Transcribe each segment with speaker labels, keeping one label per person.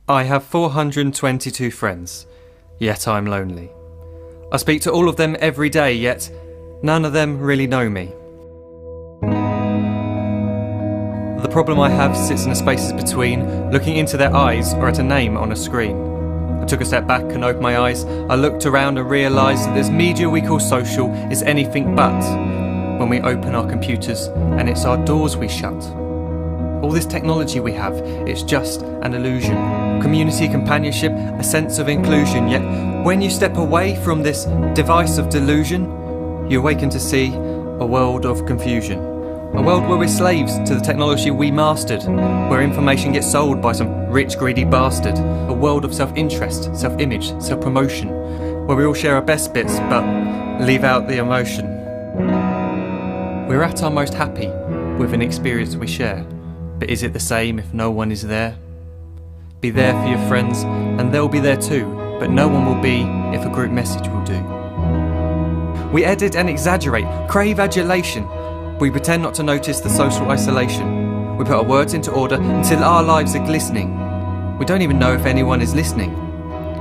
Speaker 1: I have 422 friends, yet I'm lonely. I speak to all of them every day, yet none of them really know me. The problem I have sits in the spaces between looking into their eyes or at a name on a screen. I took a step back and opened my eyes. I looked around and realised that this media we call social is anything but when we open our computers and it's our doors we shut. All this technology we have, it's just an illusion. Community, companionship, a sense of inclusion. Yet when you step away from this device of delusion, you awaken to see a world of confusion. A world where we're slaves to the technology we mastered, where information gets sold by some rich, greedy bastard. A world of self-interest, self-image, self-promotion, where we all share our best bits but leave out the emotion. We're at our most happy with an experience we share. But is it the same if no one is there? Be there for your friends and they'll be there too, but no one will be if a group message will do. We edit and exaggerate, crave adulation. We pretend not to notice the social isolation. We put our words into order until our lives are glistening. We don't even know if anyone is listening.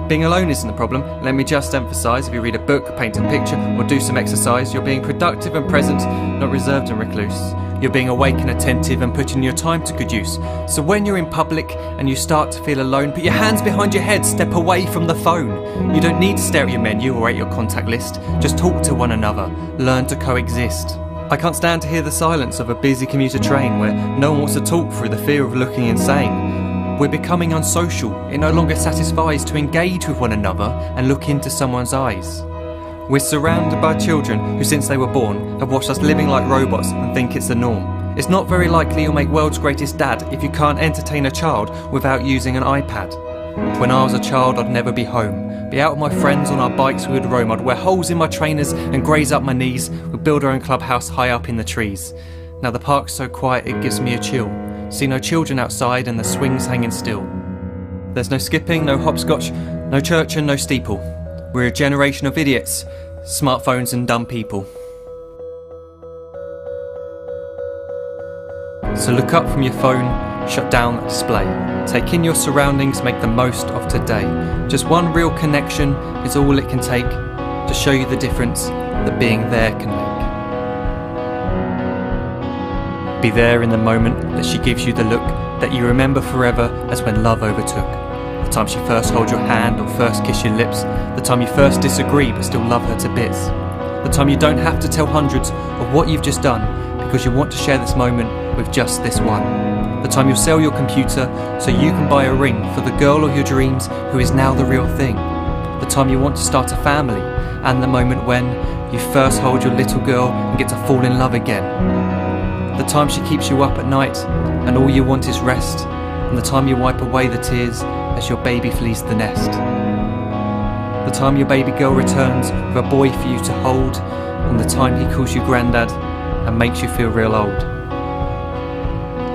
Speaker 1: Being alone isn't the problem. Let me just emphasise, if you read a book, paint a picture or do some exercise, you're being productive and present, not reserved and recluse. You're being awake and attentive and putting your time to good use. So when you're in public and you start to feel alone, put your hands behind your head, step away from the phone. You don't need to stare at your menu or at your contact list. Just talk to one another, learn to coexist. I can't stand to hear the silence of a busy commuter train where no one wants to talk through the fear of looking insane. We're becoming unsocial. It no longer satisfies to engage with one another and look into someone's eyes. We're surrounded by children who, since they were born, have watched us living like robots and think it's the norm. It's not very likely you'll make world's greatest dad if you can't entertain a child without using an iPad. When I was a child, I'd never be home. Be out with my friends on our bikes, we would roam. I'd wear holes in my trainers and graze up my knees. We'd build our own clubhouse high up in the trees. Now the park's so quiet it gives me a chill. See no children outside and the swings hanging still. There's no skipping, no hopscotch, no church and no steeple. We're a generation of idiots, smartphones and dumb people. So look up from your phone, shut down the display. Take in your surroundings, make the most of today. Just one real connection is all it can take to show you the difference that being there can make. Be there in the moment that she gives you the look that you remember forever as when love overtook. The time she first holds your hand or first kiss your lips. The time you first disagree but still love her to bits. The time you don't have to tell hundreds of what you've just done because you want to share this moment with just this one. The time you'll sell your computer so you can buy a ring for the girl of your dreams who is now the real thing. The time you want to start a family and the moment when you first hold your little girl and get to fall in love again. The time she keeps you up at night and all you want is rest, and the time you wipe away the tears as your baby flees the nest. The time your baby girl returns with a boy for you to hold, and the time he calls you granddad and makes you feel real old.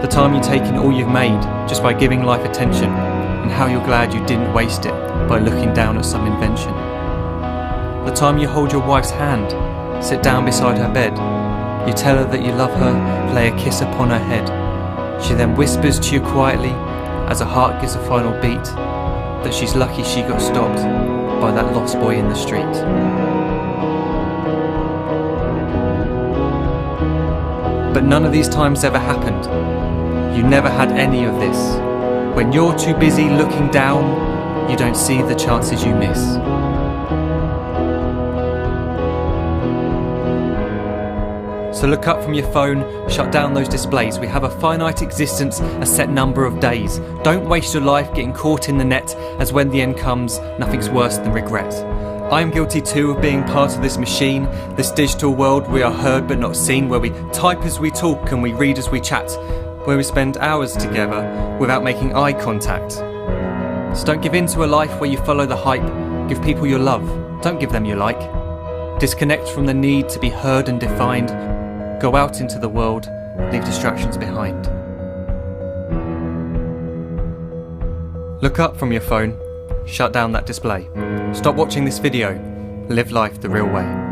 Speaker 1: The time you take in all you've made just by giving life attention, and how you're glad you didn't waste it by looking down at some invention. The time you hold your wife's hand, sit down beside her bed, you tell her that you love her, lay a kiss upon her head. She then whispers to you quietly, as her heart gives a final beat, that she's lucky she got stopped by that lost boy in the street. But none of these times ever happened. You never had any of this. When you're too busy looking down, you don't see the chances you miss. So look up from your phone, shut down those displays. We have a finite existence, a set number of days. Don't waste your life getting caught in the net, as when the end comes, nothing's worse than regret. I am guilty too of being part of this machine, this digital world we are heard but not seen, where we type as we talk and we read as we chat, where we spend hours together without making eye contact. So don't give in to a life where you follow the hype. Give people your love, don't give them your like. Disconnect from the need to be heard and defined. Go out into the world, leave distractions behind. Look up from your phone, shut down that display. Stop watching this video, live life the real way.